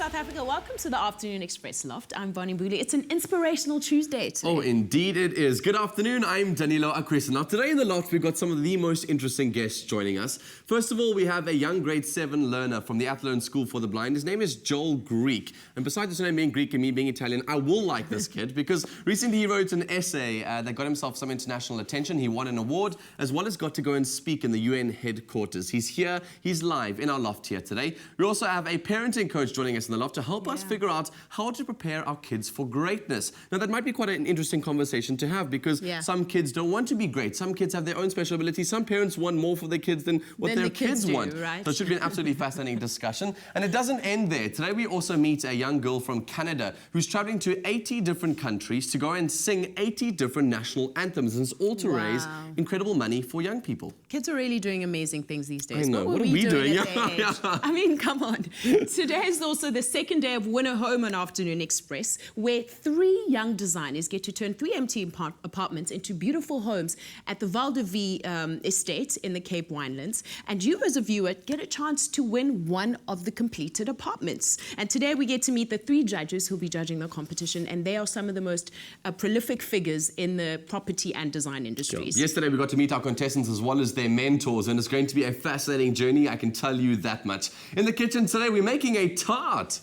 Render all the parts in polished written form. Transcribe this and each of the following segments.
South Africa. Welcome to the Afternoon Express Loft. I'm Bonnie Booley. It's an inspirational Tuesday today. Oh, indeed it is. Good afternoon. I'm Danilo Akrisa. Now, today in the Loft, we've got some of the most interesting guests joining us. First of all, we have a young grade 7 learner from the Athlone School for the Blind. His name is Joel Greek. And besides his name being Greek and me being Italian, I will like this kid because recently he wrote an essay that got himself some international attention. He won an award, as well as got to go and speak in the UN headquarters. He's here. He's live in our Loft here today. We also have a parenting coach joining us in the Loft to help us figure out how to prepare our kids for greatness. Now, that might be quite an interesting conversation to have because some kids don't want to be great. Some kids have their own special abilities. Some parents want more for their kids than what their kids want. Right? So it should be an absolutely fascinating discussion. And it doesn't end there. Today, we also meet a young girl from Canada who's traveling to 80 different countries to go and sing 80 different national anthems. And it's all to raise incredible money for young people. Kids are really doing amazing things these days. I know. What are we doing? at their age? I mean, come on. Today is also the second day of Winner Home on Afternoon Express, where 3 young designers get to turn 3 empty apartments into beautiful homes at the Val de Vie estate in the Cape Winelands. And you, as a viewer, get a chance to win one of the completed apartments. And today we get to meet the 3 judges who'll be judging the competition, and they are some of the most prolific figures in the property and design industries. Sure. Yesterday we got to meet our contestants as well as their mentors, and it's going to be a fascinating journey, I can tell you that much. In the kitchen today, we're making a tart.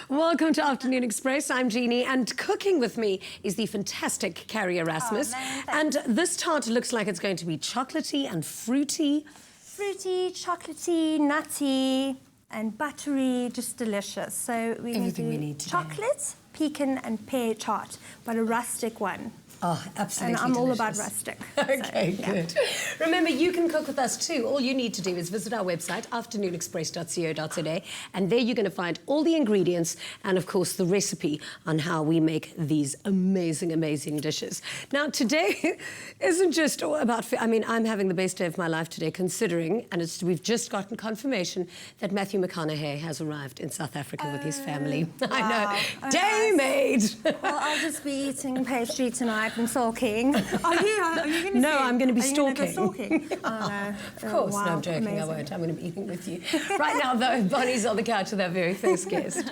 Welcome to Afternoon Express. I'm Jeannie, and cooking with me is the fantastic Carrie Erasmus. And this tart looks like it's going to be chocolatey and fruity. Fruity, chocolatey, nutty, and buttery, just delicious. So we're going to do chocolate, pecan, and pear tart, but a rustic one. Oh, absolutely. And I'm all delicious. about rustic. Okay, so, good. Remember, you can cook with us too. All you need to do is visit our website, afternoonexpress.co.za, and there you're going to find all the ingredients and, of course, the recipe on how we make these amazing, amazing dishes. Now, today isn't just about... I mean, I'm having the best day of my life today, considering, and we've just gotten confirmation that Matthew McConaughey has arrived in South Africa with his family. Wow. I know. Day maid! Well, I'll just be eating pastry tonight and sulking. Are you going to No, I'm going to be stalking. Stalking? Oh, no. Of course, wow, no, I'm joking, amazing. I won't. I'm going to be eating with you. Right now, though, Bonnie's on the couch with our very first guest.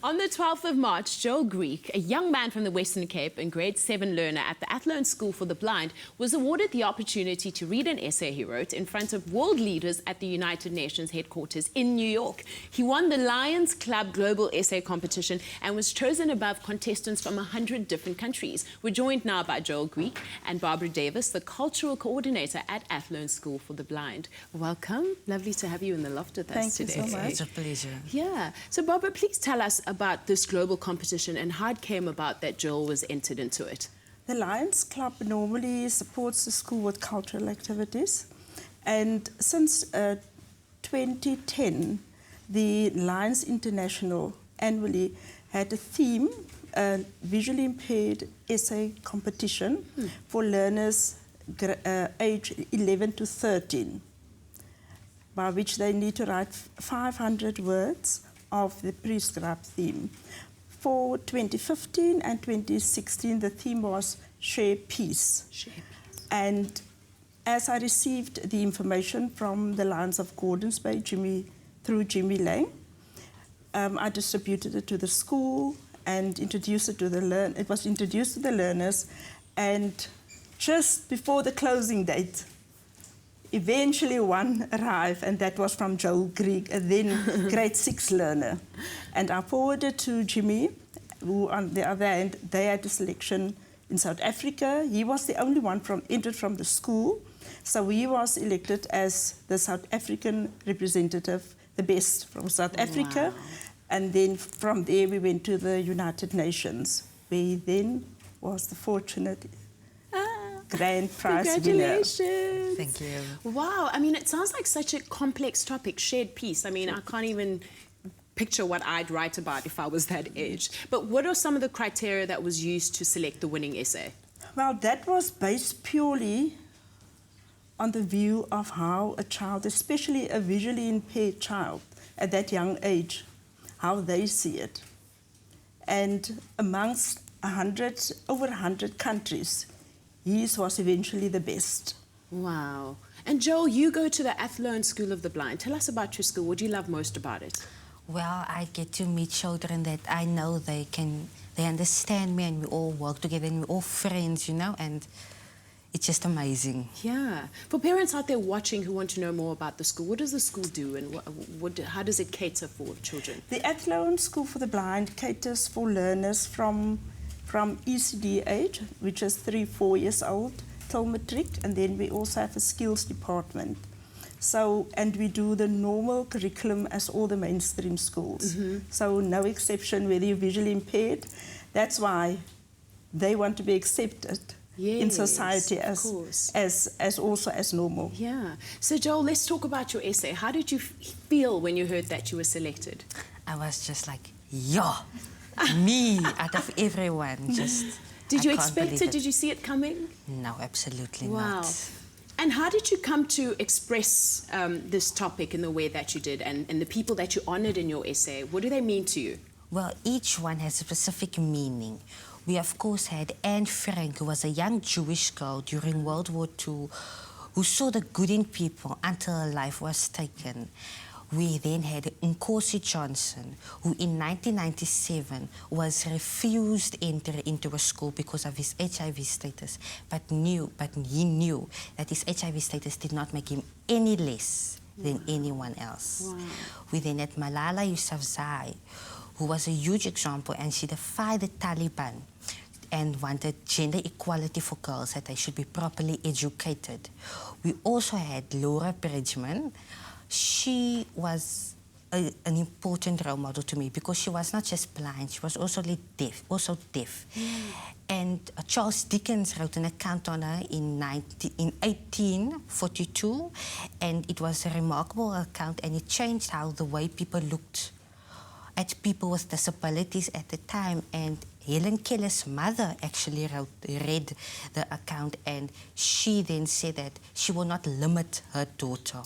On the 12th of March, Joel Greek, a young man from the Western Cape and grade 7 learner at the Athlone School for the Blind, was awarded the opportunity to read an essay he wrote in front of world leaders at the United Nations headquarters in New York. He won the Lions Club Global Essay Competition and was chosen above contestants from 100 different countries. We're joined now by Joel Greek and Barbara Davis, the cultural coordinator at Athlone School for the Blind. Welcome. Lovely to have you in the Loft with us today. Thank you so much. It's a pleasure. Yeah. So, Barbara, please tell us about this global competition and how it came about that Joel was entered into it. The Lions Club normally supports the school with cultural activities, and since 2010, the Lions International annually had a theme, visually impaired essay competition for learners age 11 to 13, by which they need to write 500 words of the prescribed theme. For 2015 and 2016, the theme was Share Peace. Share Peace. And as I received the information from the Lions of Gordons Bay, through Jimmy Lang, I distributed it to the school and introduced it to the It was introduced to the learners, and just before the closing date, eventually one arrived, and that was from Joel Greek, a then grade 6 learner. And I forwarded to Jimmy, who on the other end, they had a selection in South Africa. He was the only one entered from the school, so he was elected as the South African representative, the best from South Africa. And then from there we went to the United Nations, where he then was the fortunate grand prize winner. Congratulations. Thank you. Wow. I mean, it sounds like such a complex topic, shared peace. I mean, I can't even picture what I'd write about if I was that age. But what are some of the criteria that was used to select the winning essay? Well, that was based purely on the view of how a child, especially a visually impaired child at that young age, how they see it. And amongst over 100 countries, his was eventually the best. Wow. And Joel, you go to the Athlone School of the Blind. Tell us about your school. What do you love most about it? Well, I get to meet children that I know they understand me, and we all work together, and we're all friends, you know, and it's just amazing. Yeah. For parents out there watching who want to know more about the school, what does the school do, and how does it cater for children? The Athlone School for the Blind caters for learners from ECD age, which is 3-4 years old, till matric, and then we also have a skills department. So, and we do the normal curriculum as all the mainstream schools. So no exception whether you're visually impaired. That's why they want to be accepted in society as also as normal. Yeah. So Joel, let's talk about your essay. How did you feel when you heard that you were selected? I was just like, yeah, me out of everyone. Just. Did you expect it? Did you see it coming? No, absolutely wow. not. And how did you come to express this topic in the way that you did, and the people that you honoured in your essay? What do they mean to you? Well, each one has a specific meaning. We, of course, had Anne Frank, who was a young Jewish girl during World War II, who saw the good in people until her life was taken. We then had Nkosi Johnson, who in 1997 was refused entry into a school because of his HIV status, but he knew that his HIV status did not make him any less than anyone else. Wow. We then had Malala Yousafzai, who was a huge example, and she defied the Taliban and wanted gender equality for girls, that they should be properly educated. We also had Laura Bridgman. She was an important role model to me because she was not just blind, she was also deaf. And Charles Dickens wrote an account on her in 1842, and it was a remarkable account, and it changed how the way people looked at people with disabilities at the time. And Helen Keller's mother actually read the account, and she then said that she will not limit her daughter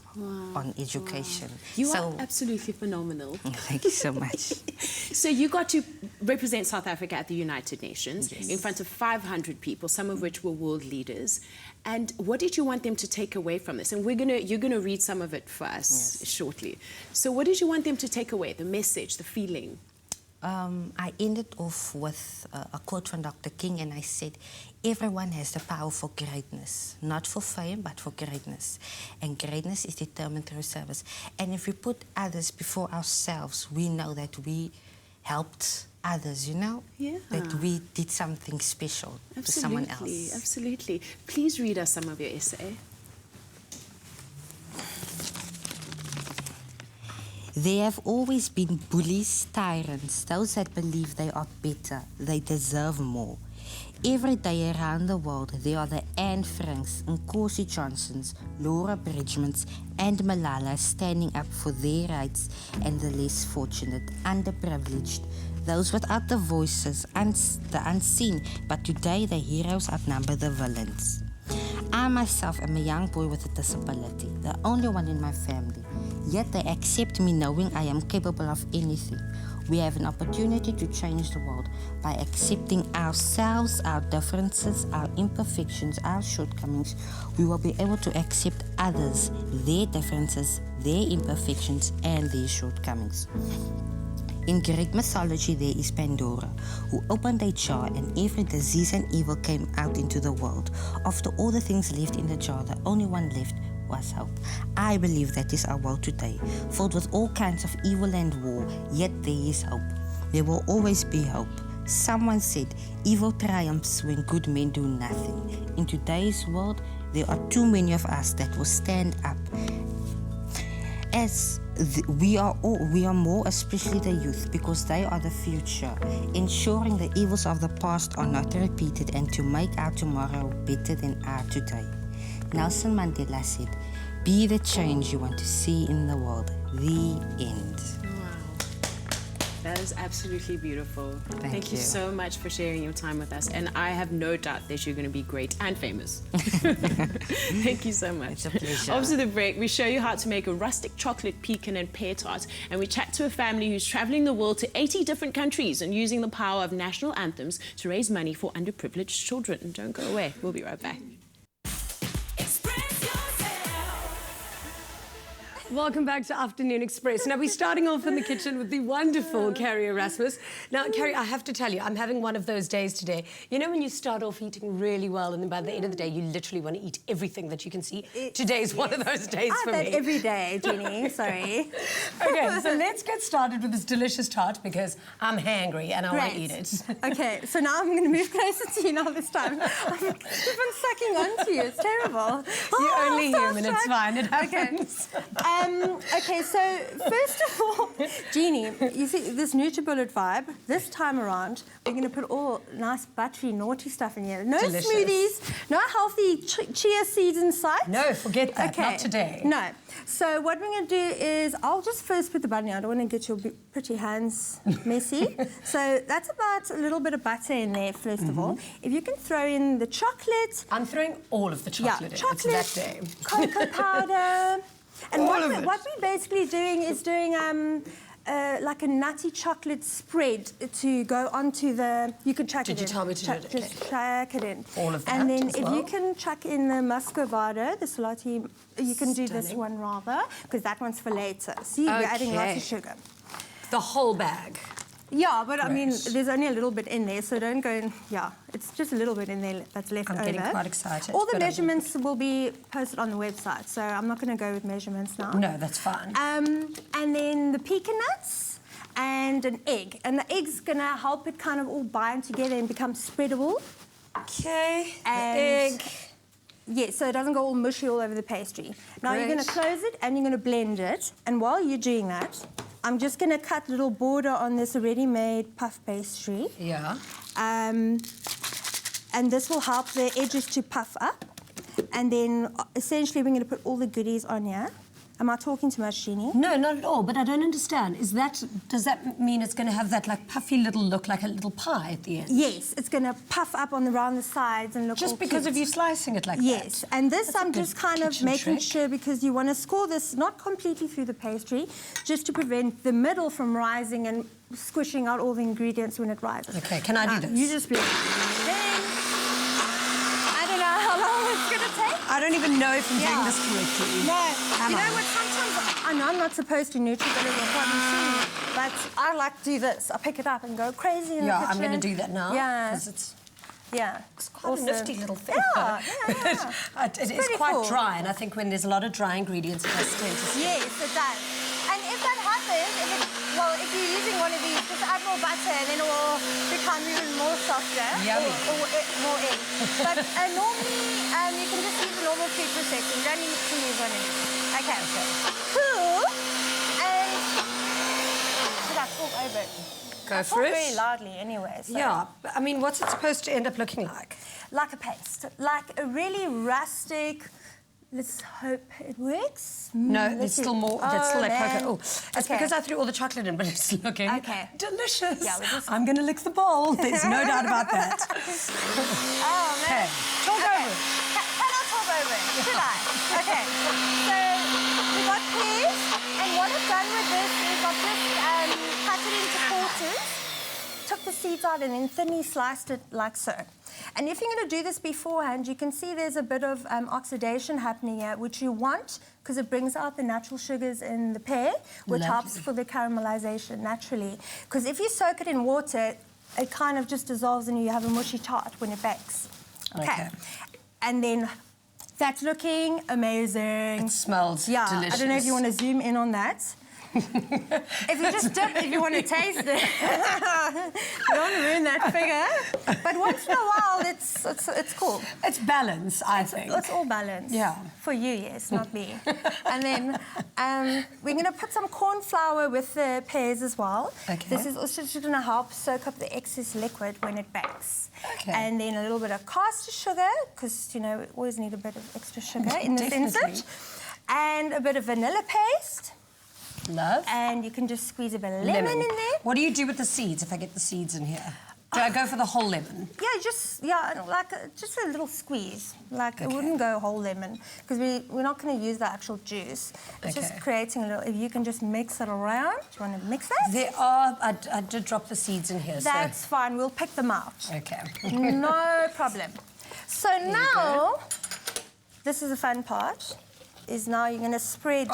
on education. Wow. You are absolutely phenomenal. Thank you so much. So you got to represent South Africa at the United Nations in front of 500 people, some of which were world leaders. And what did you want them to take away from this? And you're gonna read some of it for us shortly. So what did you want them to take away? The message, the feeling? I ended off with a quote from Dr. King, and I said, everyone has the power for greatness, not for fame, but for greatness. And greatness is determined through service. And if we put others before ourselves, we know that we helped others, you know? Yeah. That we did something special to someone else. Absolutely. Please read us some of your essay. There have always been bullies, tyrants, those that believe they are better, they deserve more. Every day around the world, there are the Anne Franks, Nkosi Johnsons, Laura Bridgmans, and Malala standing up for their rights, and the less fortunate, underprivileged, those without the voices, the unseen, but today the heroes outnumber the villains. I myself am a young boy with a disability, the only one in my family. Yet they accept me knowing I am capable of anything. We have an opportunity to change the world by accepting ourselves, our differences, our imperfections, our shortcomings. We will be able to accept others, their differences, their imperfections, and their shortcomings. In Greek mythology, there is Pandora, who opened a jar, and every disease and evil came out into the world. After all the things left in the jar, the only one left was hope. I believe that is our world today, filled with all kinds of evil and war, yet there is hope. There will always be hope. Someone said, evil triumphs when good men do nothing. In today's world, there are too many of us that will stand up. We are more, especially the youth, because they are the future, ensuring the evils of the past are not repeated and to make our tomorrow better than our today. Nelson Mandela said, be the change you want to see in the world. The end. That is absolutely beautiful. Thank you so much for sharing your time with us. And I have no doubt that you're going to be great and famous. Thank you so much. It's a pleasure. After the break, we show you how to make a rustic chocolate pecan and pear tart. And we chat to a family who's traveling the world to 80 different countries and using the power of national anthems to raise money for underprivileged children. Don't go away. We'll be right back. Welcome back to Afternoon Express. Now, we're starting off in the kitchen with the wonderful Carrie Erasmus. Now, Carrie, I have to tell you, I'm having one of those days today. You know when you start off eating really well and then by the end of the day, you literally want to eat everything that you can see? Today's one of those days for me. I have that every day, Jeannie. Sorry. Okay, so let's get started with this delicious tart because I'm hangry and I want to eat it. Okay, so now I'm going to move closer to you now this time. I've been sucking onto you. It's terrible. You're only so human. It's fine. It happens. Okay, so first of all, Jeannie, you see this NutriBullet vibe, this time around, we're going to put all nice buttery, naughty stuff in here. No Delicious. smoothies, no healthy chia seeds in sight. No, forget that. Okay. Not today. No. So what we're going to do is, I'll just first put the butter in. I don't want to get your pretty hands messy. So that's about a little bit of butter in there, first of all. If you can throw in the chocolate. I'm throwing all of the chocolate in. Chocolate, It's that day. cocoa powder. And All what of we're basically doing is doing like a nutty chocolate spread to go onto the. You can chuck it in. Did you tell me to do it? Okay. Just chuck it in. All of that And then as if well? you can chuck in the muscovado, the salati, you can do this Stunning. one rather, because that one's for later. See, we're adding lots Okay. of sugar. The whole bag. Yeah, but I mean, Great. there's only a little bit in there, so don't go in. Yeah, it's just a little bit in there that's left over. I'm getting quite excited, All the but I'm- measurements will be posted on the website, so I'm not going to go with measurements now. No, that's fine. And then the pecan nuts and an egg. And the egg's going to help it kind of all bind together and become spreadable. Okay. And Egg. Yes, so it doesn't go all mushy all over the pastry. Now you're going to Great. close it and you're going to blend it. And while you're doing that, I'm just going to cut a little border on this already made puff pastry. Yeah. And this will help the edges to puff up. And then essentially we're going to put all the goodies on here. Am I talking too much, Jeannie? No, not at all. But I don't understand. Does that mean it's going to have that like puffy little look, like a little pie at the end? Yes, it's going to puff up around the sides and look Just all because cute. of you slicing it like Yes, that. and this That's a I'm good just kind of kitchen making trick. sure because you want to score this not completely through the pastry, just to prevent the middle from rising and squishing out all the ingredients when it rises. Okay, can I do this? You just blend it. Then, I don't know how long it's going to take. I don't even know if I'm doing this correctly. No, Am you I? know what, sometimes I know I'm not supposed to NutriBullet or probably see, but I like to do this. I pick it up and go crazy in the Yeah, kitchen. I'm going to do that now. Yeah. 'Cause it's Quite quite a nifty little thing. Yeah, It is pretty quite cool. dry, and I think when there's a lot of dry ingredients, it does tend to Yes, it does. And if that happens, if you're using one of these, just add more butter and then it will become even more softer. Yummy. Or more egg. But normally, you can just use the normal food processor. You don't need to use one of these. Okay. Cool. And should I talk over it? Go I for talk it. very loudly anyway. So. Yeah, I mean, what's it supposed to end up looking like? Like a paste. Like a really rustic... Let's hope it works. No, there's still more. That's still like man. cocoa. Oh, it's Okay. because I threw all the chocolate in, but it's looking delicious. Yeah, we're just- I'm going to lick the bowl. There's no doubt about that. Oh, man. Okay, talk over it. Can I talk over it? Should I? Okay. So we got peas, and what I've done with this is I've just cut it into quarters, took the seeds out, and then thinly sliced it like so. And if you're going to do this beforehand, you can see there's a bit of oxidation happening here, which you want because it brings out the natural sugars in the pear, which helps for the caramelization naturally. Because if you soak it in water, it kind of just dissolves and you have a mushy tart when it bakes. Okay. And then that's looking amazing. It smells delicious. I don't know if you want to zoom in on that. If you just dip, if you want to taste it. You don't want to ruin that figure. But once in a while, it's cool. It's balance, I think. It's all balance. Yeah. For you, yes, not me. And then we're going to put some corn flour with the pears as well. Okay. This is also just going to help soak up the excess liquid when it bakes. Okay. And then a little bit of caster sugar, because, you know, we always need a bit of extra sugar in this Definitely. insert. And a bit of vanilla paste. Love. And you can just squeeze a bit of lemon in there. What do you do with the seeds if I get the seeds in here? Do I go for the whole lemon? Yeah, like just a little squeeze. Like it wouldn't go whole lemon because we're not going to use the actual juice. It's just creating a little. If you can just mix it around. Do you want to mix that? I did drop the seeds in here. That's fine. We'll pick them out. Okay. No problem. So now, this is the fun part. is now you're going to spread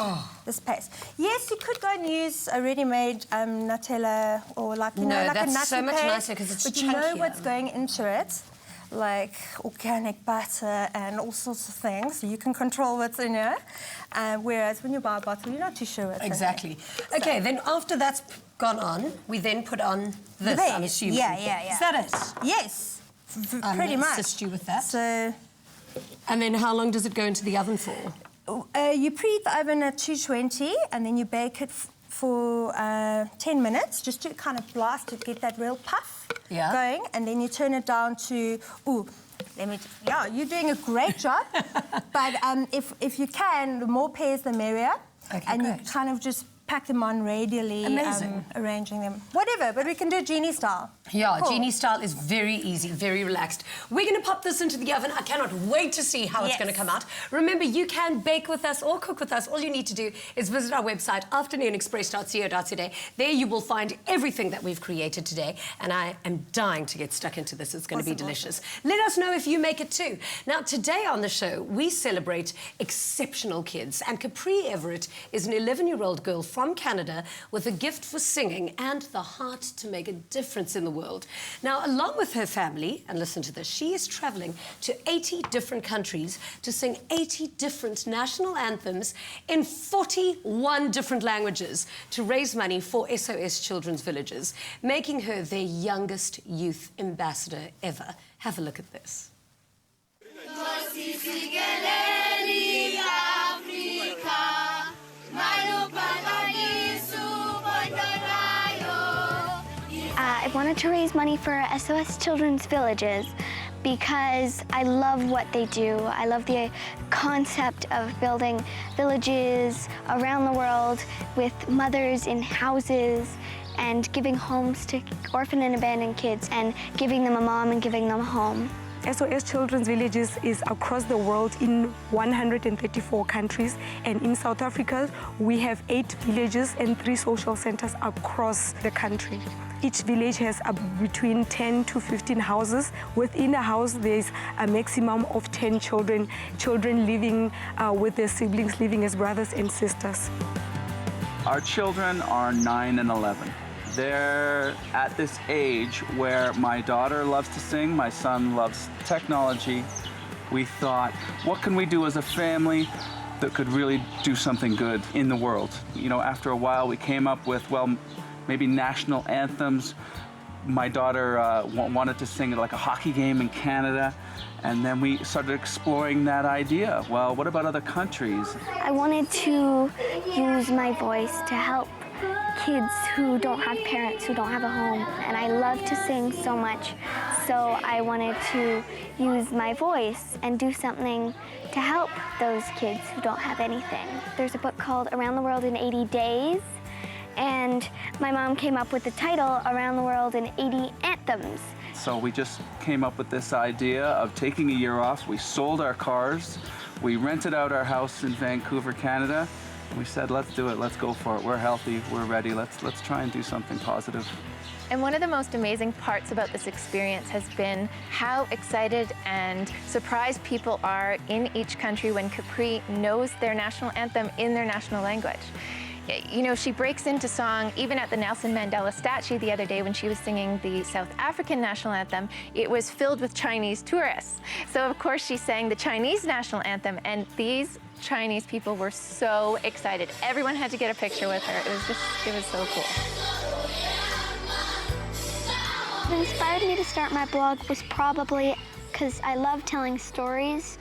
this paste. Yes, you could go and use a ready-made Nutella or like, you know, like a nutty that's so much paste, nicer because it's but you know chunkier. what's going into it, like organic butter and all sorts of things. So you can control what's in here. Whereas when you buy a bottle, you're not too sure what's Exactly. in there. Okay, then after that's gone on, we then put on this, base. I'm assuming. Yeah. Is that it? Yes, I'm pretty gonna much. assist you with that. So And then how long does it go into the oven for? you preheat the oven at 220 and then you bake it for 10 minutes just to kind of blast it, get that real puff going, and then you turn it down to, you're doing a great job. But if you can, the more pairs the merrier. Okay, and great. you kind of just pack them on radially, Amazing. arranging them. Whatever, but we can do genie style. Yeah, Cool. genie style is very easy, very relaxed. We're going to pop this into the oven. I cannot wait to see how it's going to come out. Remember, you can bake with us or cook with us. All you need to do is visit our website, afternoonexpress.co.za. There you will find everything that we've created today, and I am dying to get stuck into this. It's going to be delicious. Let us know if you make it too. Now, today on the show, we celebrate exceptional kids, and Capri Everett is an 11-year-old girl from Canada with a gift for singing and the heart to make a difference in the world. Now, along with her family, and listen to this, she is travelling to 80 different countries to sing 80 different national anthems in 41 different languages to raise money for SOS Children's Villages, making her their youngest youth ambassador ever. Have a look at this. I wanted to raise money for SOS Children's Villages because I love what they do. I love the concept of building villages around the world with mothers in houses and giving homes to orphan and abandoned kids and giving them a mom and giving them a home. SOS Children's Villages is across the world in 134 countries, and in South Africa we have 8 villages and 3 social centers across the country. Each village has between 10 to 15 houses. Within a house there's a maximum of 10 children living with their siblings, living as brothers and sisters. Our children are 9 and 11. They're at this age where my daughter loves to sing, my son loves technology. We thought, what can we do as a family that could really do something good in the world? You know, after a while we came up with, well, maybe national anthems. My daughter wanted to sing at like a hockey game in Canada, and then we started exploring that idea. Well, what about other countries? I wanted to use my voice to help kids who don't have parents, who don't have a home, and I love to sing so much, so I wanted to use my voice and do something to help those kids who don't have anything. There's a book called Around the World in 80 Days, and my mom came up with the title Around the World in 80 Anthems. So we just came up with this idea of taking a year off. We sold our cars, we rented out our house in Vancouver, Canada. We said, let's do it, let's go for it. We're healthy, we're ready, let's try and do something positive. And one of the most amazing parts about this experience has been how excited and surprised people are in each country when Capri knows their national anthem in their national language. You know, she breaks into song even at the Nelson Mandela statue the other day when she was singing the South African national anthem. It was filled with Chinese tourists. So of course she sang the Chinese national anthem, and these Chinese people were so excited. Everyone had to get a picture with her. It was so cool. What inspired me to start my blog was probably because I love telling stories.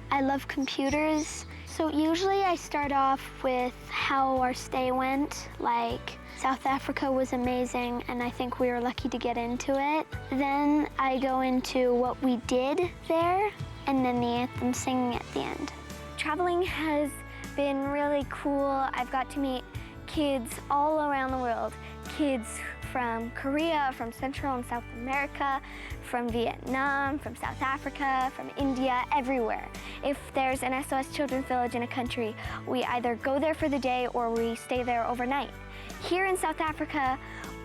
I love computers. So usually I start off with how our stay went, like South Africa was amazing and I think we were lucky to get into it. Then I go into what we did there and then the anthem singing at the end. Traveling has been really cool. I've got to meet kids all around the world. Kids from Korea, from Central and South America, from Vietnam, from South Africa, from India, everywhere. If there's an SOS Children's Village in a country, we either go there for the day or we stay there overnight. Here in South Africa,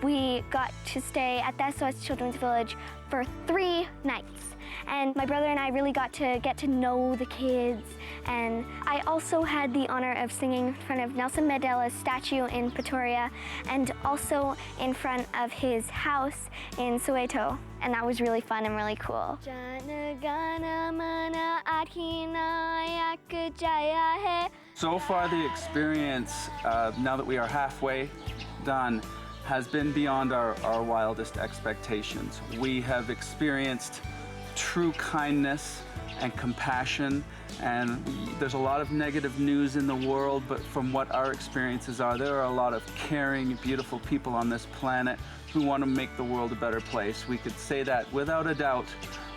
we got to stay at the SOS Children's Village for 3 nights. And my brother and I really got to know the kids. And I also had the honor of singing in front of Nelson Mandela's statue in Pretoria and also in front of his house in Soweto. And that was really fun and really cool. So far, the experience, now that we are halfway done, has been beyond our wildest expectations. We have experienced true kindness and compassion, and there's a lot of negative news in the world, but from what our experiences are, there are a lot of caring, beautiful people on this planet who want to make the world a better place. We could say that without a doubt.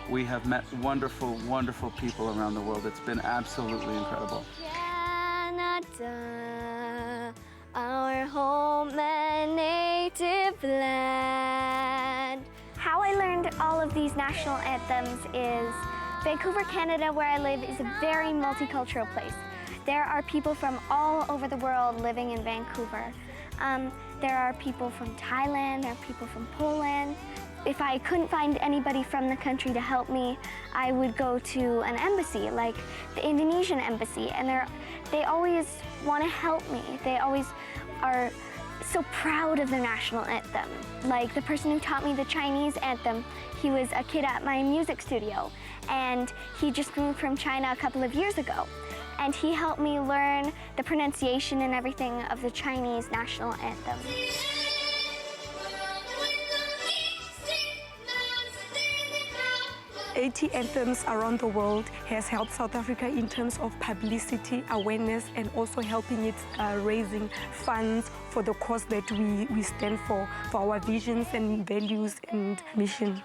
We have met wonderful, wonderful people around the world. It's been absolutely incredible. Canada, our home and native land. How I learned all of these national anthems is Vancouver, Canada, where I live, is a very multicultural place. There are people from all over the world living in Vancouver. There are people from Thailand, there are people from Poland. If I couldn't find anybody from the country to help me, I would go to an embassy, like the Indonesian embassy, and they always want to help me. They always are so proud of the national anthem. Like the person who taught me the Chinese anthem, he was a kid at my music studio, and he just moved from China a couple of years ago. And he helped me learn the pronunciation and everything of the Chinese national anthem. 80 anthems around the world has helped South Africa in terms of publicity, awareness, and also helping it raising funds for the cause that we stand for our visions and values and mission.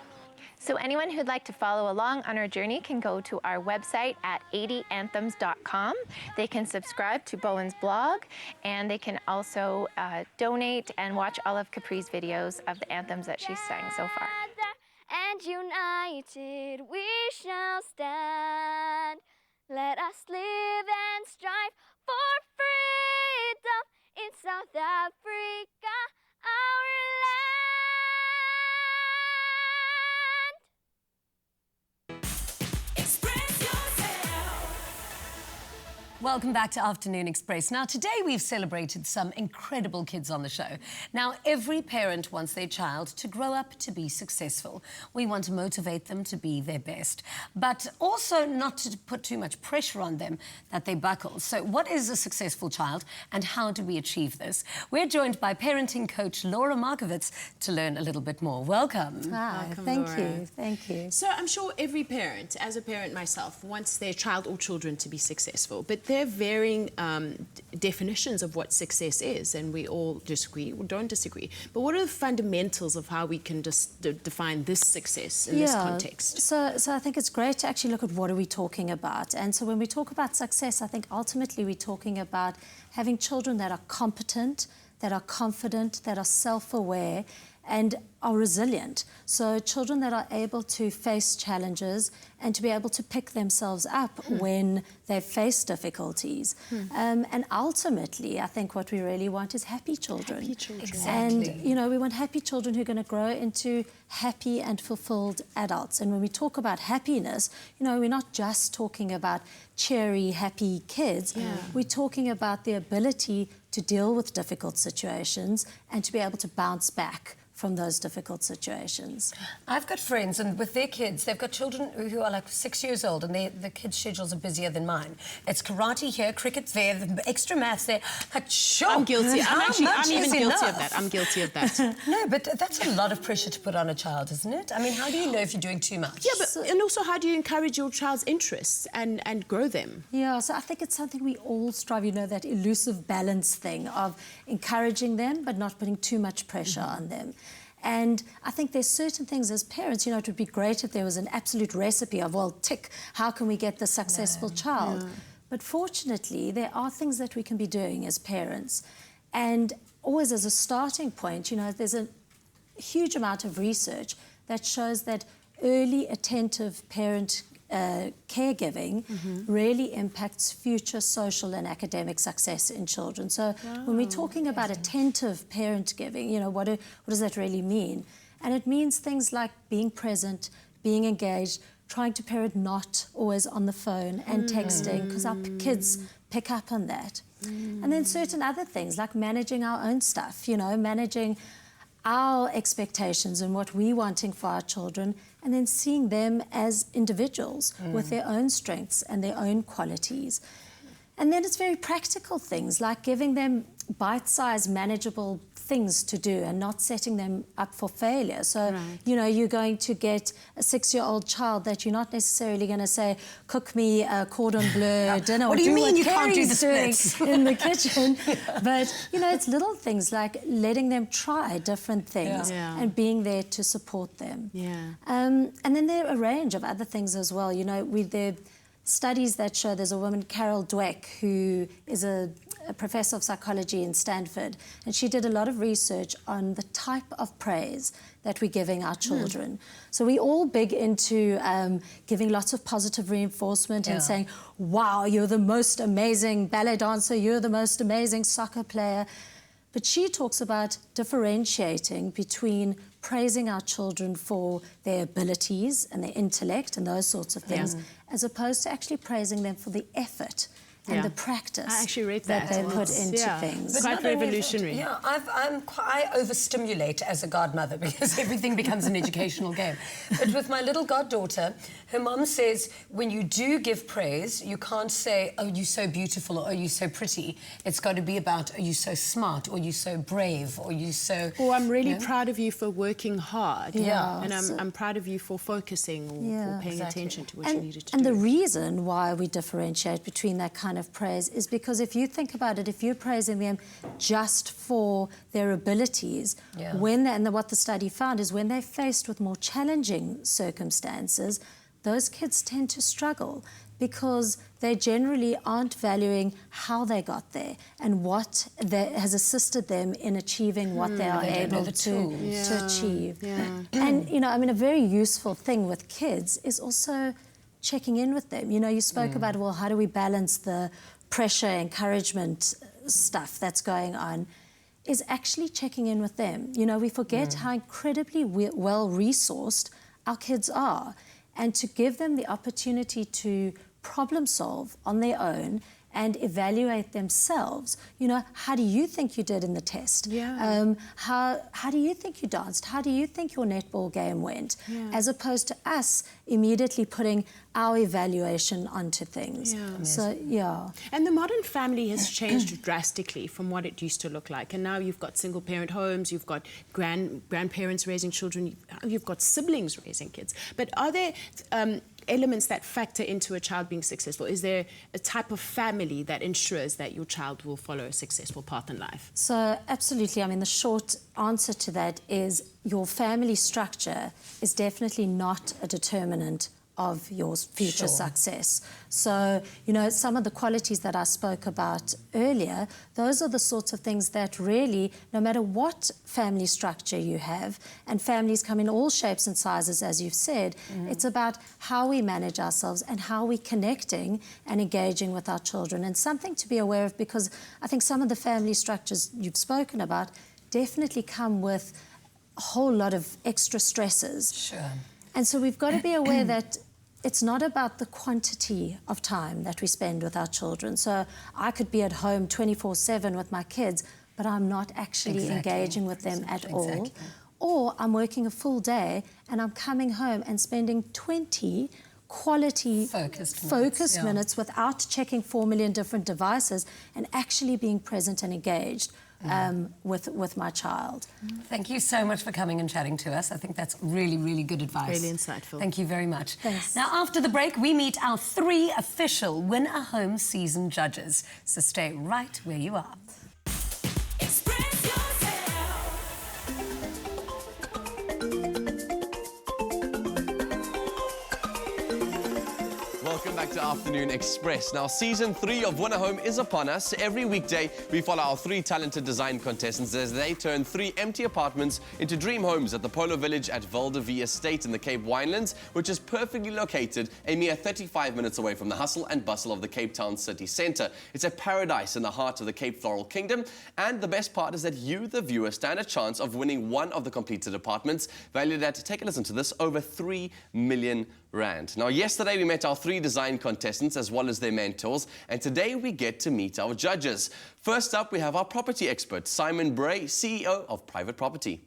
So anyone who'd like to follow along on our journey can go to our website at 80anthems.com. They can subscribe to Bowen's blog, and they can also donate and watch all of Capri's videos of the anthems that she's sang so far. And united we shall stand. Let us live and strive for freedom in South Africa, our land. Express yourself. Welcome back to Afternoon Express. Now, today we've celebrated some incredible kids on the show. Now, every parent wants their child to grow up to be successful. We want to motivate them to be their best, but also not to put too much pressure on them that they buckle. So what is a successful child, and how do we achieve this? We're joined by parenting coach Laura Markovitz to learn a little bit more. Welcome. Welcome, thank Laura. you. Thank you. So I'm sure every parent, as a parent myself, wants their child or children to be successful, but there are varying definitions of what success is, and we all disagree or don't disagree. But what are the fundamentals of how we can just define this success in this context? So I think it's great to actually look at what are we talking about. And so when we talk about success, I think ultimately we're talking about having children that are competent, that are confident, that are self-aware, and are resilient. So children that are able to face challenges and to be able to pick themselves up when they face difficulties. And ultimately, I think what we really want is happy children. Happy children. Exactly. And, you know, we want happy children who are going to grow into happy and fulfilled adults. And when we talk about happiness, you know, we're not just talking about cheery, happy kids. We're talking about the ability to deal with difficult situations and to be able to bounce back from those difficult situations. I've got friends, and with their kids, they've got children who are like 6 years old, and the kids' schedules are busier than mine. It's karate here, cricket there, the extra maths there. Like, sure. I'm guilty. I'm even guilty enough? of that. I'm guilty of that. No, but that's a lot of pressure to put on a child, isn't it? I mean, how do you know if you're doing too much? Yeah, but and also, how do you encourage your child's interests and grow them? Yeah, so I think it's something we all strive, you know, that elusive balance thing of encouraging them but not putting too much pressure on them. And I think there's certain things as parents, you know, it would be great if there was an absolute recipe of, well, tick, how can we get the successful child? But fortunately, there are things that we can be doing as parents. And always as a starting point, you know, there's a huge amount of research that shows that early attentive parent caregiving really impacts future social and academic success in children. So when we're talking about attentive parent giving, you know, what does that really mean? And it means things like being present, being engaged, trying to parent not always on the phone and texting, because our kids pick up on that. And then certain other things like managing our own stuff, you know, managing our expectations and what we're wanting for our children, and then seeing them as individuals with their own strengths and their own qualities. And then it's very practical things like giving them bite-sized, manageable things to do and not setting them up for failure. So, you know, you're going to get a 6-year-old child that you're not necessarily going to say, cook me a cordon bleu dinner. What do you mean you can't do the Carrie's splits? doing in the kitchen? But, you know, it's little things like letting them try different things and being there to support them. And then there are a range of other things as well. You know, there are studies that show, there's a woman, Carol Dweck, who is a professor of psychology in Stanford, and she did a lot of research on the type of praise that we're giving our children. So we're all big into giving lots of positive reinforcement and saying, wow, you're the most amazing ballet dancer, you're the most amazing soccer player. But she talks about differentiating between praising our children for their abilities and their intellect and those sorts of things, as opposed to actually praising them for the effort and the practice I actually read that they put into things. But quite not only revolutionary. that, I overstimulate as a godmother because everything becomes an educational game. But with my little goddaughter, her mum says when you do give praise, you can't say, oh, you're so beautiful, or oh, you're so pretty. It's got to be about, oh, you're so smart, or you're so brave, or you're so... Or I'm really proud of you for working hard. Yeah. And I'm proud of you for focusing or for paying attention to what you needed to and do. the reason why we differentiate between that kind of praise is because if you think about it, if you're praising them just for their abilities, what the study found is when they're faced with more challenging circumstances, those kids tend to struggle because they generally aren't valuing how they got there and what has assisted them in achieving what they are able to achieve. And, you know, I mean, a very useful thing with kids is also checking in with them. You know, you spoke about, well, how do we balance the pressure, encouragement stuff that's going on, is actually checking in with them. You know, we forget how incredibly well-resourced our kids are, and to give them the opportunity to problem solve on their own and evaluate themselves. You know, how do you think you did in the test? How do you think you danced? How do you think your netball game went? As opposed to us immediately putting our evaluation onto things. So, And the modern family has changed drastically from what it used to look like. And now you've got single-parent homes, you've got grandparents raising children, you've got siblings raising kids. But are there elements that factor into a child being successful? Is there a type of family that ensures that your child will follow a successful path in life? So, absolutely. I mean, the short answer to that is your family structure is definitely not a determinant of your future success. So, you know, some of the qualities that I spoke about earlier, those are the sorts of things that really, no matter what family structure you have, and families come in all shapes and sizes, as you've said, it's about how we manage ourselves and how we're connecting and engaging with our children. And something to be aware of, because I think some of the family structures you've spoken about definitely come with a whole lot of extra stresses. And so we've got to be aware that it's not about the quantity of time that we spend with our children. So I could be at home 24/7 with my kids, but I'm not actually engaging with them at all. Or I'm working a full day and I'm coming home and spending 20 quality focused minutes without checking 4 million different devices and actually being present and engaged with my child. Thank you so much for coming and chatting to us. I think that's really, really good advice. Really insightful. Thank you very much. Thanks. Now, after the break, we meet our 3 official Win a Home season judges. So stay right where you are. Welcome back to Afternoon Express. Now, season 3 of Winner Home is upon us. Every weekday, we follow our 3 talented design contestants as they turn 3 empty apartments into dream homes at the Polo Village at Valdevie Estate in the Cape Winelands, which is perfectly located a mere 35 minutes away from the hustle and bustle of the Cape Town city centre. It's a paradise in the heart of the Cape Floral Kingdom, and the best part is that you, the viewer, stand a chance of winning one of the completed apartments, valued at, take a listen to this, over 3 million rand. Now, yesterday we met our 3 design contestants as well as their mentors, and today we get to meet our judges. First up, we have our property expert, Simon Bray, CEO of Private Property.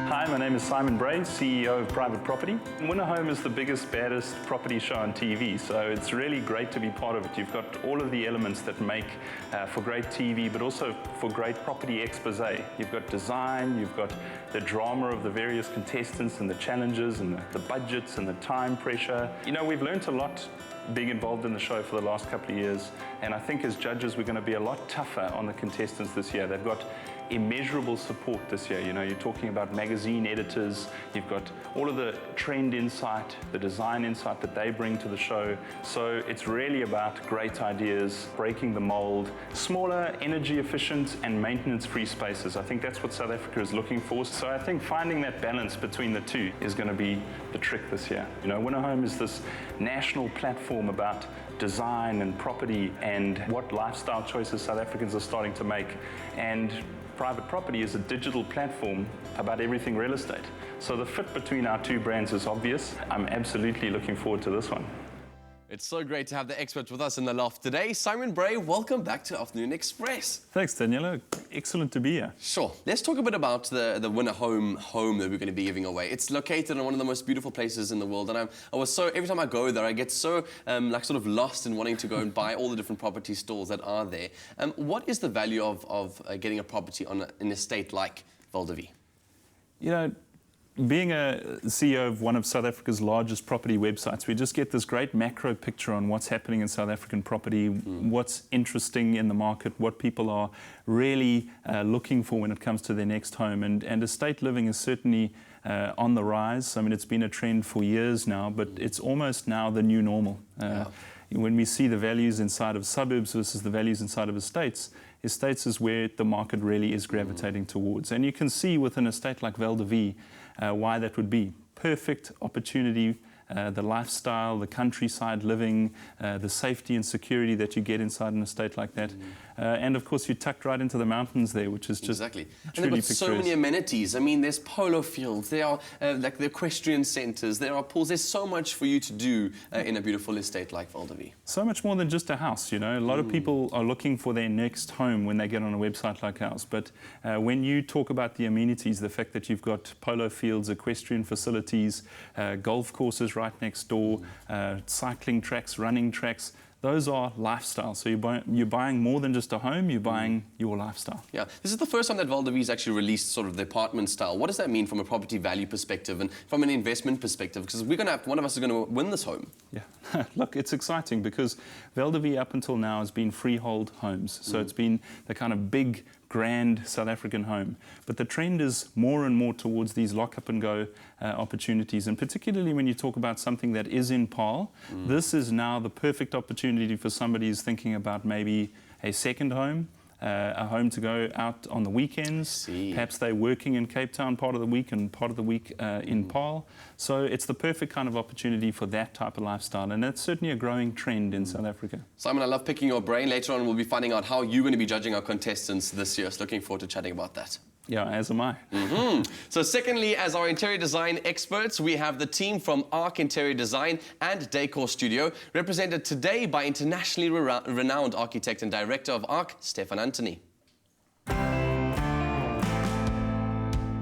Hi, my name is Simon Bray, CEO of Private Property. Winner Home is the biggest, baddest property show on TV, so it's really great to be part of it. You've got all of the elements that make for great TV, but also for great property expose. You've got design, you've got the drama of the various contestants and the challenges and the budgets and the time pressure. You know, we've learned a lot being involved in the show for the last couple of years, and I think as judges we're going to be a lot tougher on the contestants this year. They've got immeasurable support this year. You know, you're talking about magazine editors, you've got all of the trend insight, the design insight that they bring to the show. So it's really about great ideas, breaking the mold, smaller, energy efficient and maintenance free spaces. I think that's what South Africa is looking for. So I think finding that balance between the two is going to be the trick this year. You know, Winner Home is this national platform about design and property and what lifestyle choices South Africans are starting to make. And Private Property is a digital platform about everything real estate. So the fit between our 2 brands is obvious. I'm absolutely looking forward to this one. It's so great to have the experts with us in the loft today. Simon Bray, welcome back to Afternoon Express. Thanks, Daniela. Excellent to be here. Sure. Let's talk a bit about the Winner home that we're going to be giving away. It's located in one of the most beautiful places in the world, and every time I go there, I get so like sort of lost in wanting to go and buy all the different property stores that are there. What is the value of getting a property on an estate like Valdevie? You know, being a CEO of one of South Africa's largest property websites, we just get this great macro picture on what's happening in South African property, what's interesting in the market, what people are really looking for when it comes to their next home. And estate living is certainly on the rise. I mean, it's been a trend for years now, but it's almost now the new normal. When we see the values inside of suburbs versus the values inside of estates is where the market really is gravitating towards. And you can see with an estate like Valdevie why that would be. Perfect opportunity, the lifestyle, the countryside living, the safety and security that you get inside an estate like that. And of course, you're tucked right into the mountains there, which is just exactly. And truly they've got so many amenities. I mean, there's polo fields, there are like the equestrian centres, there are pools. There's so much for you to do in a beautiful estate like Valdevie. So much more than just a house, you know. A lot of people are looking for their next home when they get on a website like ours. But when you talk about the amenities, the fact that you've got polo fields, equestrian facilities, golf courses right next door, cycling tracks, running tracks, those are lifestyle. So you're buying more than just a home, you're buying your lifestyle. Yeah, this is the first time that Valdevie's actually released sort of the apartment style. What does that mean from a property value perspective and from an investment perspective? Because one of us is going to win this home. Yeah, look, it's exciting because Valdevie up until now has been freehold homes. So it's been the kind of big, grand South African home. But the trend is more and more towards these lock-up and go opportunities. And particularly when you talk about something that is in Paarl, this is now the perfect opportunity for somebody who's thinking about maybe a second home, a home to go out on the weekends. Perhaps they're working in Cape Town part of the week and part of the week in Paarl. So it's the perfect kind of opportunity for that type of lifestyle, and that's certainly a growing trend in South Africa. Simon, I love picking your brain. Later on, we'll be finding out how you're going to be judging our contestants this year. So looking forward to chatting about that. Yeah, as am I. So secondly, as our interior design experts, we have the team from ARRCC Interior Design and Decor Studio, represented today by internationally renowned architect and director of ARRCC, Stefan Antoni.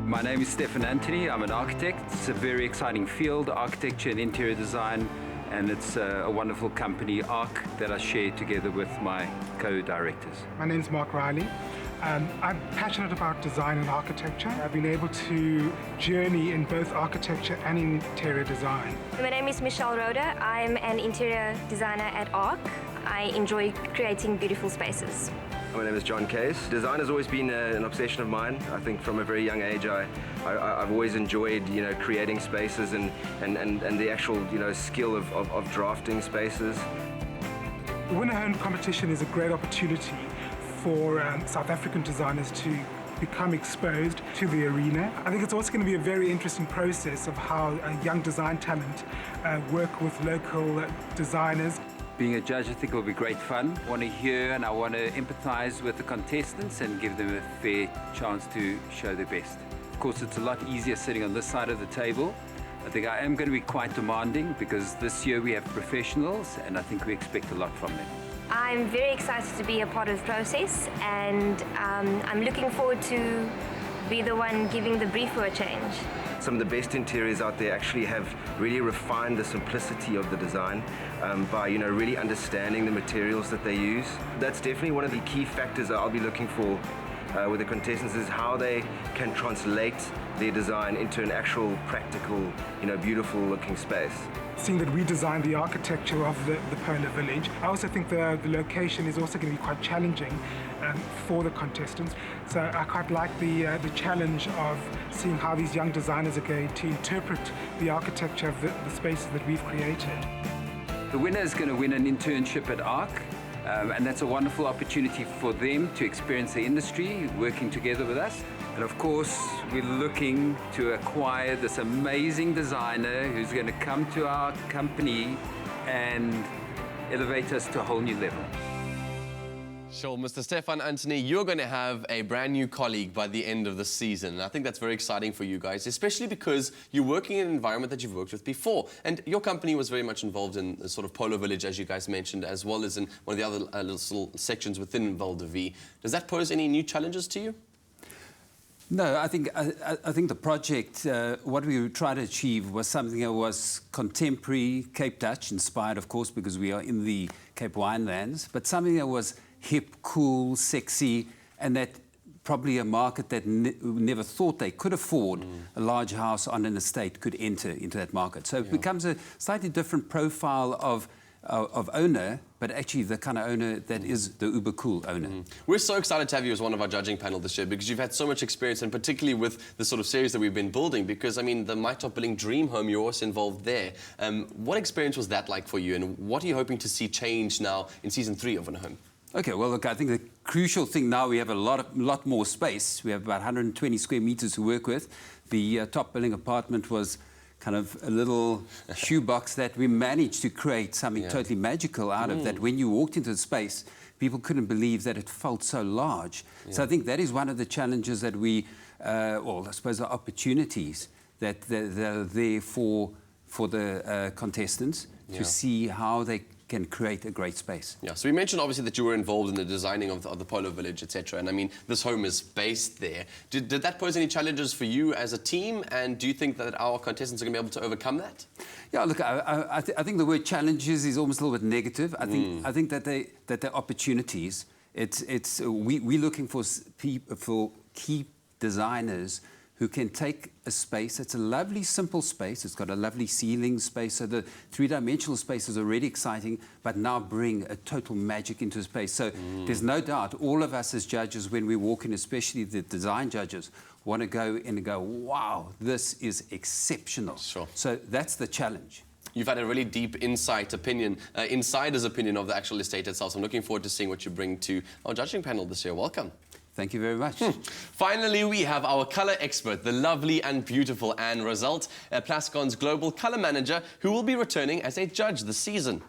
My name is Stefan Antoni. I'm an architect. It's a very exciting field, architecture and interior design, and it's a wonderful company, ARRCC, that I share together with my co-directors. My name's Mark Riley. I'm passionate about design and architecture. I've been able to journey in both architecture and interior design. My name is Michelle Roda. I'm an interior designer at ARRCC. I enjoy creating beautiful spaces. My name is John Case. Design has always been an obsession of mine. I think from a very young age I've always enjoyed, you know, creating spaces and the actual, you know, skill of drafting spaces. The Winner Home competition is a great opportunity for South African designers to become exposed to the arena. I think it's also going to be a very interesting process of how young design talent work with local designers. Being a judge, I think will be great fun. I want to hear and I want to empathize with the contestants and give them a fair chance to show their best. Of course, it's a lot easier sitting on this side of the table. I think I am going to be quite demanding because this year we have professionals and I think we expect a lot from them. I'm very excited to be a part of the process, and I'm looking forward to be the one giving the brief for a change. Some of the best interiors out there actually have really refined the simplicity of the design by, you know, really understanding the materials that they use. That's definitely one of the key factors that I'll be looking for with the contestants, is how they can translate their design into an actual practical, you know, beautiful looking space. Seeing that we designed the architecture of the Polo Village, I also think the location is also going to be quite challenging for the contestants. So I quite like the challenge of seeing how these young designers are going to interpret the architecture of the spaces that we've created. The winner is going to win an internship at ARRCC, and that's a wonderful opportunity for them to experience the industry, working together with us. And of course, we're looking to acquire this amazing designer who's going to come to our company and elevate us to a whole new level. Sure, Mr. Stefan Antoni, you're going to have a brand new colleague by the end of the season. And I think that's very exciting for you guys, especially because you're working in an environment that you've worked with before. And your company was very much involved in the sort of Polo Village, as you guys mentioned, as well as in one of the other little sections within Val de Vie. Does that pose any new challenges to you? No, I think the project, what we were trying to achieve was something that was contemporary, Cape Dutch inspired, of course, because we are in the Cape Winelands, but something that was hip, cool, sexy, and that probably a market that never thought they could afford a large house on an estate could enter into that market. So it becomes a slightly different profile of owner, but actually the kind of owner that is the uber cool owner. We're so excited to have you as one of our judging panel this year because you've had so much experience, and particularly with the sort of series that we've been building, because I mean the My Top Billing Dream Home, you're also involved there. What experience was that like for you, and what are you hoping to see change now in season 3 of Winner Home? Okay, well, look, I think the crucial thing now, we have a lot more space. We have about 120 square meters to work with. The top billing apartment was kind of a little shoebox that we managed to create something totally magical out of that. When you walked into the space, people couldn't believe that it felt so large. So I think that is one of the challenges that we, or I suppose the opportunities that are there for the contestants to see how they can create a great space. Yeah, so we mentioned obviously that you were involved in the designing of the Polo Village, etc. And I mean, this home is based there. Did that pose any challenges for you as a team? And do you think that our contestants are going to be able to overcome that? Yeah, look, I think the word challenges is almost a little bit negative. I think that they're opportunities. We're looking for key designers who can take a space. It's a lovely, simple space. It's got a lovely ceiling space, so the three-dimensional space is already exciting, but now bring a total magic into the space. So there's no doubt all of us as judges, when we walk in, especially the design judges, want to go in and go, wow, this is exceptional. Sure. So that's the challenge. You've had a really deep insider's opinion of the actual estate itself. So I'm looking forward to seeing what you bring to our judging panel this year. Welcome. Thank you very much. Finally, we have our colour expert, the lovely and beautiful Anne Roselt, Plascon's global colour manager, who will be returning as a judge this season.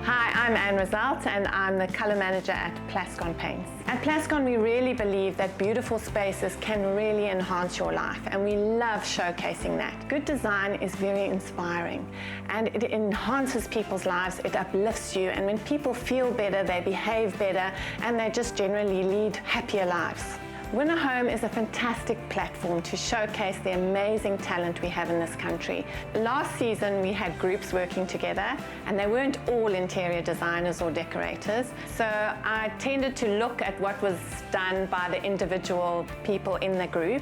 Hi, I'm Anne Roselt and I'm the colour manager at Plascon Paints. At Plascon, we really believe that beautiful spaces can really enhance your life, and we love showcasing that. Good design is very inspiring and it enhances people's lives, it uplifts you, and when people feel better, they behave better and they just generally lead happier lives. Winner Home is a fantastic platform to showcase the amazing talent we have in this country. Last season we had groups working together and they weren't all interior designers or decorators, so I tended to look at what was done by the individual people in the group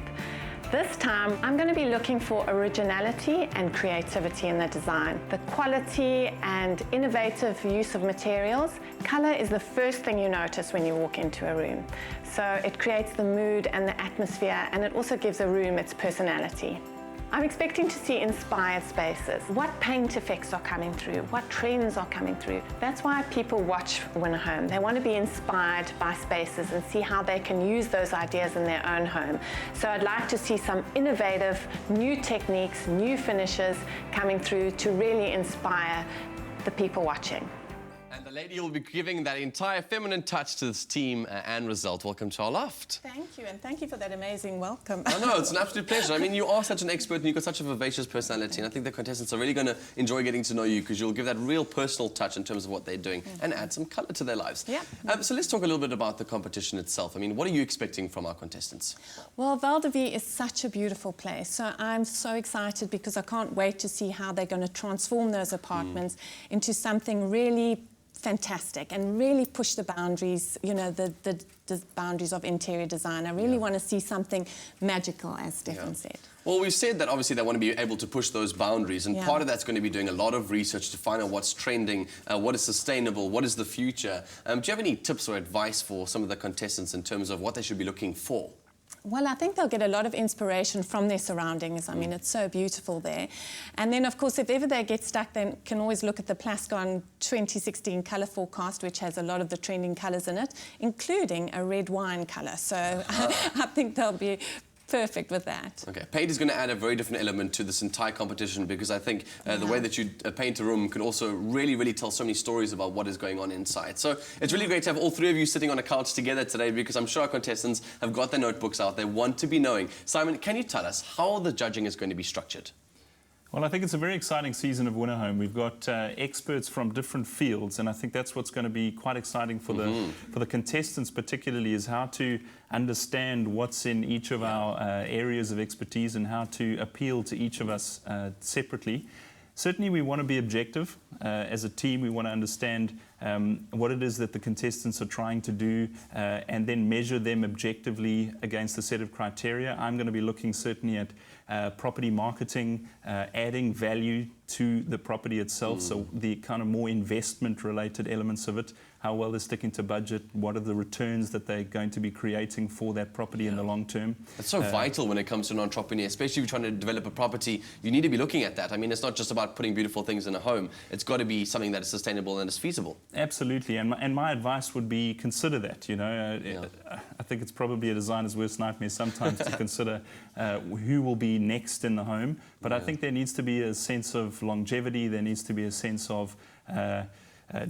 This time, I'm going to be looking for originality and creativity in the design. The quality and innovative use of materials. Color is the first thing you notice when you walk into a room. So it creates the mood and the atmosphere, and it also gives a room its personality. I'm expecting to see inspired spaces. What paint effects are coming through? What trends are coming through? That's why people watch Win a Home. They want to be inspired by spaces and see how they can use those ideas in their own home. So I'd like to see some innovative, new techniques, new finishes coming through to really inspire the people watching. And the lady who will be giving that entire feminine touch to this team, Anne Roselt. Welcome to our loft. Thank you, and thank you for that amazing welcome. Oh, no, it's an absolute pleasure. I mean, you are such an expert and you've got such a vivacious personality, and I think the contestants are really going to enjoy getting to know you because you'll give that real personal touch in terms of what they're doing and add some colour to their lives. Yeah. So let's talk a little bit about the competition itself. I mean, what are you expecting from our contestants? Well, Val de Vie is such a beautiful place, so I'm so excited because I can't wait to see how they're going to transform those apartments into something really fantastic and really push the boundaries, you know, the boundaries of interior design. I really want to see something magical, as Stefan said. Well, we've said that obviously they want to be able to push those boundaries, and part of that's going to be doing a lot of research to find out what's trending, what is sustainable, what is the future. Do you have any tips or advice for some of the contestants in terms of what they should be looking for? Well, I think they'll get a lot of inspiration from their surroundings. I mean, it's so beautiful there. And then, of course, if ever they get stuck, they can always look at the Plascon 2016 colour forecast, which has a lot of the trending colours in it, including a red wine colour. So I think they'll be perfect with that. Okay, paint is going to add a very different element to this entire competition because I think the way that you paint a room can also really tell so many stories about what is going on inside. So it's really great to have all three of you sitting on a couch together today because I'm sure our contestants have got their notebooks out. They want to be knowing. Simon, can you tell us how the judging is going to be structured? Well, I think it's a very exciting season of Win a Home. We've got experts from different fields, and I think that's what's going to be quite exciting for the contestants particularly, is how to understand what's in each of our areas of expertise and how to appeal to each of us separately. Certainly we want to be objective. As a team, we want to understand what it is that the contestants are trying to do and then measure them objectively against a set of criteria. I'm going to be looking certainly at property marketing, adding value to the property itself, so the kind of more investment-related elements of it, how well they're sticking to budget, what are the returns that they're going to be creating for that property in the long term. It's so vital when it comes to an entrepreneur, especially if you're trying to develop a property. You need to be looking at that. I mean, it's not just about putting beautiful things in a home. It's got to be something that is sustainable and is feasible. Absolutely, and my advice would be consider that. You know, I think it's probably a designer's worst nightmare sometimes to consider who will be next in the home. But I think there needs to be a sense of longevity. There needs to be a sense of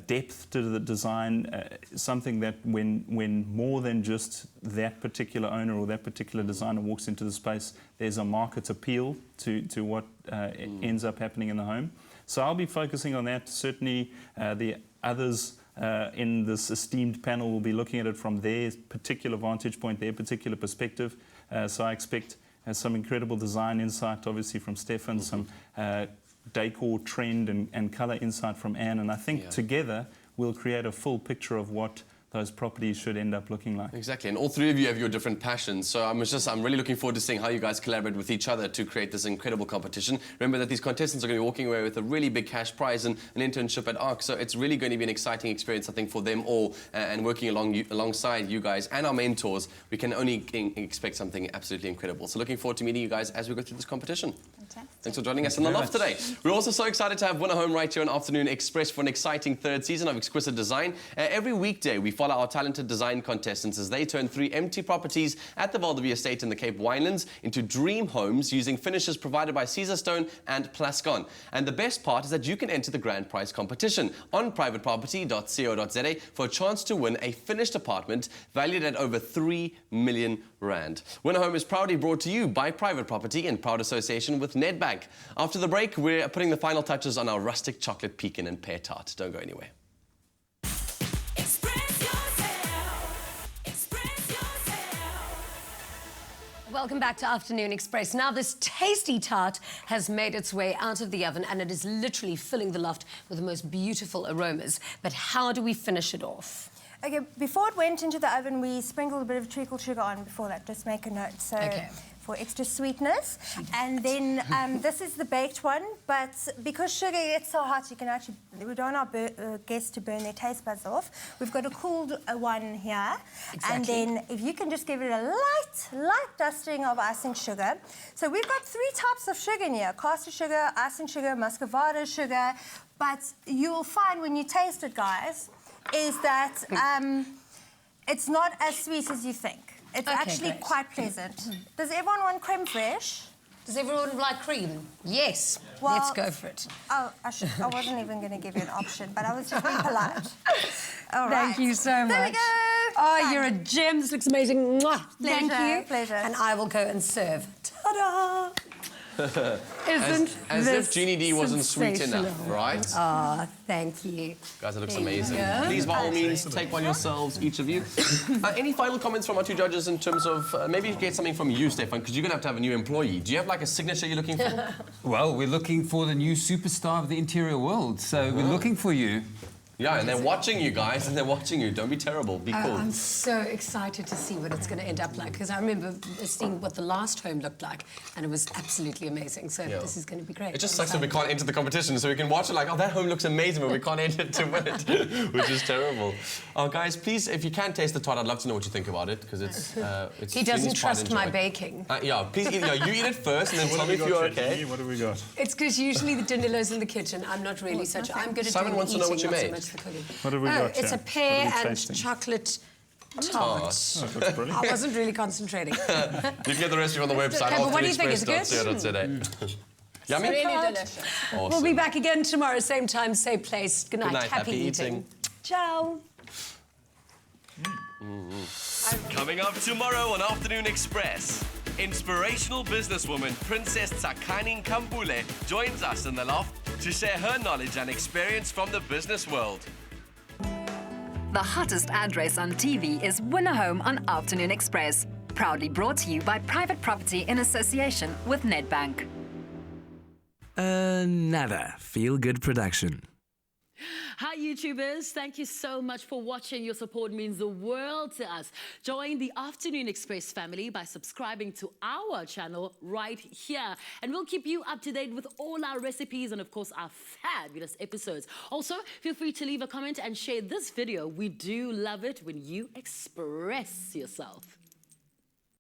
depth to the design, something that when more than just that particular owner or that particular designer walks into the space, there's a market appeal to what ends up happening in the home. So I'll be focusing on that. Certainly the others in this esteemed panel will be looking at it from their particular vantage point, their particular perspective. So I expect some incredible design insight, obviously, from Stefan, some decor trend and colour insight from Anne, and I think together we'll create a full picture of what those properties should end up looking like. Exactly, and all three of you have your different passions, so I'm really looking forward to seeing how you guys collaborate with each other to create this incredible competition. Remember that these contestants are going to be walking away with a really big cash prize and an internship at ARRCC, so it's really going to be an exciting experience, I think, for them all, and working alongside you guys and our mentors, we can only expect something absolutely incredible. So looking forward to meeting you guys as we go through this competition. Fantastic. Thanks for joining us in the loft today. We're also so excited to have Win a Home right here on Afternoon Express for an exciting third season of Exquisite Design. Every weekday, we follow our talented design contestants as they turn 3 empty properties at the Val de Vie estate in the Cape Winelands into dream homes using finishes provided by Caesarstone and Plascon. And the best part is that you can enter the grand prize competition on privateproperty.co.za for a chance to win a finished apartment valued at over 3 million rand. Win a Home is proudly brought to you by Private Property in proud association with Nedbank. After the break, we're putting the final touches on our rustic chocolate pecan and pear tart. Don't go anywhere. Welcome back to Afternoon Express. Now, this tasty tart has made its way out of the oven and it is literally filling the loft with the most beautiful aromas. But how do we finish it off? Okay, before it went into the oven, we sprinkled a bit of treacle sugar on before that, just make a note. So for extra sweetness. And then this is the baked one, but because sugar gets so hot, you can actually, we don't want our guests to burn their taste buds off. We've got a cooled one here. Exactly. And then if you can just give it a light dusting of icing sugar. So we've got 3 types of sugar in here: caster sugar, icing sugar, muscovado sugar. But you'll find when you taste it, guys, is that it's not as sweet as you think. It's actually quite pleasant. Does everyone want creme fraiche? Does everyone like cream? Yes. Well, let's go for it. Oh, I wasn't even going to give you an option, but I was just being polite. All right. Thank you so much. There we go. Oh, you're a gem. This looks amazing. Mwah. Thank Pleasure, you. pleasure. And I will go and serve. Ta-da! Isn't as this if Jeannie D wasn't sweet enough, sensational? right? Ah, thank you. Guys, it looks There you amazing. go. Please, by all means, take one yourselves, each of you. Any final comments from our 2 judges in terms of maybe get something from you, Stefan, because you're going to have a new employee. Do you have like a signature you're looking for? Well, we're looking for the new superstar of the interior world, so we're looking for you. Yeah, and they're watching you guys, and they're watching you. Don't be terrible. Be cool. I'm so excited to see what it's going to end up like, because I remember seeing what the last home looked like, and it was absolutely amazing. So this is going to be great. It just sucks that we can't enter the competition, so we can watch it like, oh, that home looks amazing, but we can't enter to win it, which is terrible. Guys, please, if you can taste the tart, I'd love to know what you think about it, because it's He doesn't Jeannie's trust pride my and joy. baking. Yeah, please, you eat it first, and then tell me if you're okay. What have we got? It's because usually the Danilo's in the kitchen. I'm not really such. I'm good at Simon doing wants to know what you eating, made. not so much the cooking. What have we got It's here? a pear What are we and tasting? chocolate tart. Oh, that looks brilliant. I wasn't really concentrating. You can get the recipe on the website. Okay, but what do you think? Is it good? ARRCC.co.za. Yummy? Really delicious. Awesome. We'll be back again tomorrow, same time, same place. Good night. Good night. Happy eating. Ciao. Coming up tomorrow on Afternoon Express, inspirational businesswoman Princess Tsakanin Kambule joins us in the loft to share her knowledge and experience from the business world. The hottest address on TV is Winner Home on Afternoon Express. Proudly brought to you by Private Property in association with Nedbank. Another feel-good production. Hi YouTubers, thank you so much for watching. Your support means the world to us. Join the Afternoon Express family by subscribing to our channel right here. And we'll keep you up to date with all our recipes and of course our fabulous episodes. Also, feel free to leave a comment and share this video. We do love it when you express yourself.